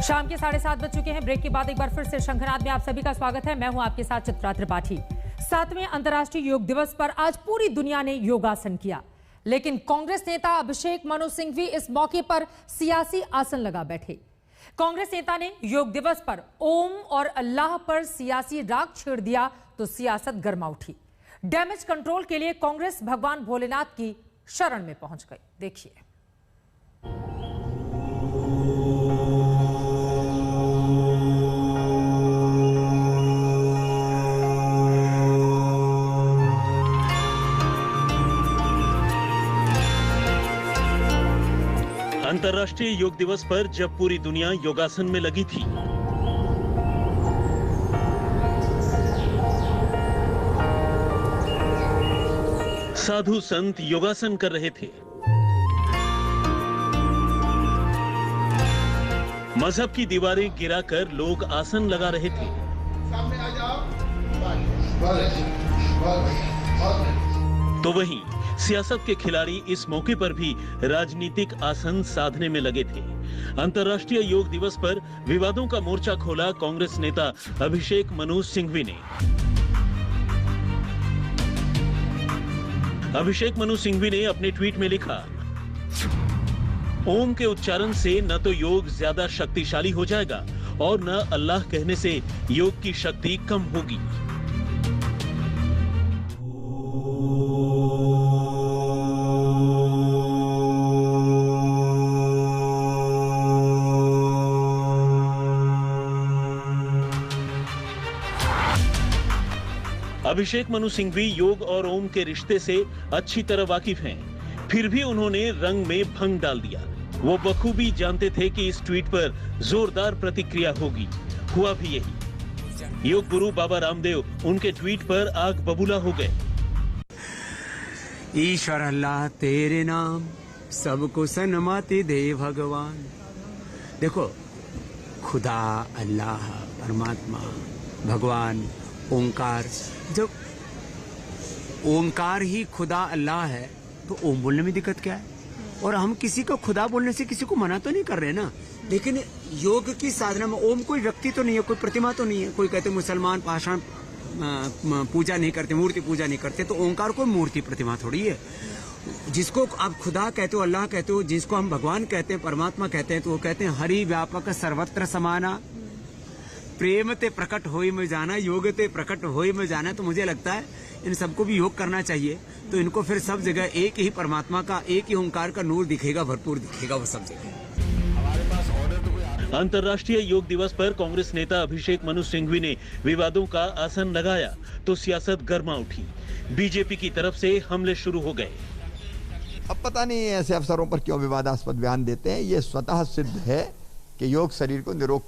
शाम के 7:30 बज चुके हैं। ब्रेक के बाद एक बार फिर से शंखनाद में आप सभी का स्वागत है। मैं हूं आपके साथ चित्रा त्रिपाठी। 7वें अंतर्राष्ट्रीय योग दिवस पर आज पूरी दुनिया ने योगासन किया, लेकिन कांग्रेस नेता अभिषेक मनु सिंघवी इस मौके पर सियासी आसन लगा बैठे। कांग्रेस नेता ने योग दिवस पर ओम और अल्लाह पर सियासी राग छेड़ दिया तो सियासत गर्मा उठी। डैमेज कंट्रोल के लिए कांग्रेस भगवान भोलेनाथ की शरण में पहुंच गई। देखिए। अंतर्राष्ट्रीय योग दिवस पर जब पूरी दुनिया योगासन में लगी थी, साधु संत योगासन कर रहे थे, मजहब की दीवारें गिराकर लोग आसन लगा रहे थे, तो वहीं सियासत के खिलाड़ी इस मौके पर भी राजनीतिक आसन साधने में लगे थे। अंतर्राष्ट्रीय योग दिवस पर विवादों का मोर्चा खोला कांग्रेस नेता अभिषेक मनु सिंघवी ने। अभिषेक मनु सिंघवी ने अपने ट्वीट में लिखा, ओम के उच्चारण से न तो योग ज्यादा शक्तिशाली हो जाएगा और न अल्लाह कहने से योग की शक्ति कम होगी। अभिषेक मनु सिंघवी योग और ओम के रिश्ते से अच्छी तरह वाकिफ हैं, फिर भी उन्होंने रंग में भंग डाल दिया। वो बखूबी जानते थे कि इस ट्वीट पर जोरदार प्रतिक्रिया होगी। हुआ भी यही। योग गुरु बाबा रामदेव उनके ट्वीट पर आग बबूला हो गए। ईश्वर अल्लाह तेरे नाम सबको सन्मति दे भगवान। देखो, खुदा, अल्लाह, परमात्मा, भगवान, ओंकार, जब ओंकार ही खुदा अल्लाह है तो ओम बोलने में दिक्कत क्या है? और हम किसी को खुदा बोलने से किसी को मना तो नहीं कर रहे ना। लेकिन योग की साधना में ओम कोई व्यक्ति तो नहीं है, कोई प्रतिमा तो नहीं है। कोई कहते मुसलमान पाषाण पूजा नहीं करते, मूर्ति पूजा नहीं करते, तो ओंकार कोई मूर्ति प्रतिमा थोड़ी है। जिसको आप खुदा कहते हो, अल्लाह कहते हो, जिसको हम भगवान कहते हैं, परमात्मा कहते हैं, तो वो कहते हैं हरि व्यापक सर्वत्र समाना, प्रेम ते प्रकट होई में जाना, योग ते प्रकट होई में जाना। तो मुझे लगता है इन सबको भी योग करना चाहिए, तो इनको फिर सब जगह एक ही परमात्मा का, एक ही ओंकार का नूर दिखेगा, भरपूर दिखेगा वो सब जगह। अंतर्राष्ट्रीय योग दिवस पर कांग्रेस नेता अभिषेक मनु सिंघवी ने विवादों का आसन लगाया तो सियासत गर्मा उठी। बीजेपी की तरफ से हमले शुरू हो गए। अब पता नहीं ऐसे अवसरों पर क्यों विवादास्पद बयान देते हैं। ये स्वतः सिद्ध है कि योग शरीर को निरोग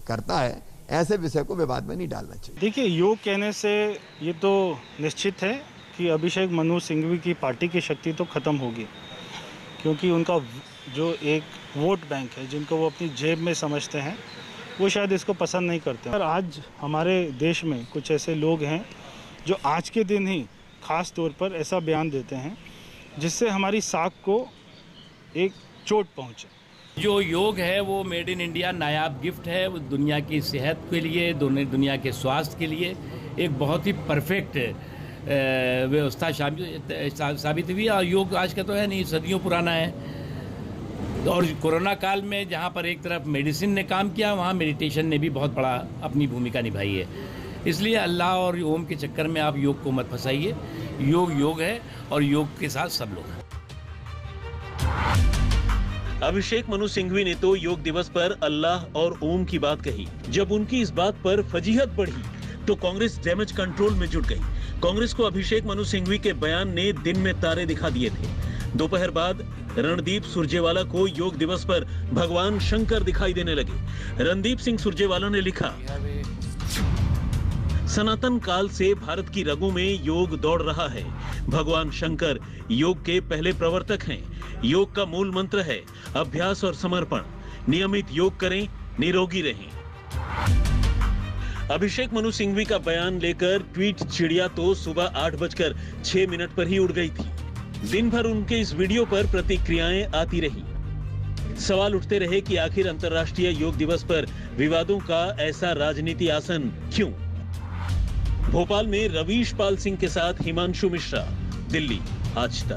करता है। ऐसे विषय को विवाद में नहीं डालना चाहिए। देखिए, योग कहने से ये तो निश्चित है कि अभिषेक मनु सिंघवी की पार्टी की शक्ति तो खत्म होगी, क्योंकि उनका जो एक वोट बैंक है, जिनको वो अपनी जेब में समझते हैं, वो शायद इसको पसंद नहीं करते। और आज हमारे देश में कुछ ऐसे लोग हैं जो आज के दिन ही खास तौर पर ऐसा बयान देते हैं जिससे हमारी साख को एक चोट पहुँचे। जो योग है वो made in India Nayab gift है। वो दुनिया की सेहत के लिए, दुनिया के स्वास्थ्य के लिए एक बहुत ही परफेक्ट व्यवस्था साबित हुई। और योग आज का तो है नहीं, सदियों पुराना है। और कोरोना काल में जहाँ पर एक तरफ मेडिसिन ने काम किया, वहाँ मेडिटेशन ने भी बहुत बड़ा अपनी भूमिका निभाई है। इसलिए अल्लाह और ओम के चक्कर में आप योग को मत फंसाइए। योग है और योग के साथ सब लोग हैं। अभिषेक मनु सिंघवी ने तो योग दिवस पर अल्लाह और ओम की बात कही। जब उनकी इस बात पर फजीहत बढ़ी तो कांग्रेस डैमेज कंट्रोल में जुट गई। कांग्रेस को अभिषेक मनु सिंघवी के बयान ने दिन में तारे दिखा दिए थे। दोपहर बाद रणदीप सुरजेवाला को योग दिवस पर भगवान शंकर दिखाई देने लगे। रणदीप सिंह सुरजेवाला ने लिखा, सनातन काल से भारत की रगों में योग दौड़ रहा है। भगवान शंकर योग के पहले प्रवर्तक हैं। योग का मूल मंत्र है अभ्यास और समर्पण। नियमित योग करें, निरोगी रहें। अभिषेक मनु सिंघवी का बयान लेकर ट्वीट चिड़िया तो सुबह 8:06 पर ही उड़ गई थी। दिन भर उनके इस वीडियो पर प्रतिक्रियाएं आती रही। सवाल उठते रहे कि आखिर अंतर्राष्ट्रीय योग दिवस पर विवादों का ऐसा राजनीति आसन क्यों? भोपाल में रवीश पाल सिंह के साथ हिमांशु मिश्रा, दिल्ली, आज तक।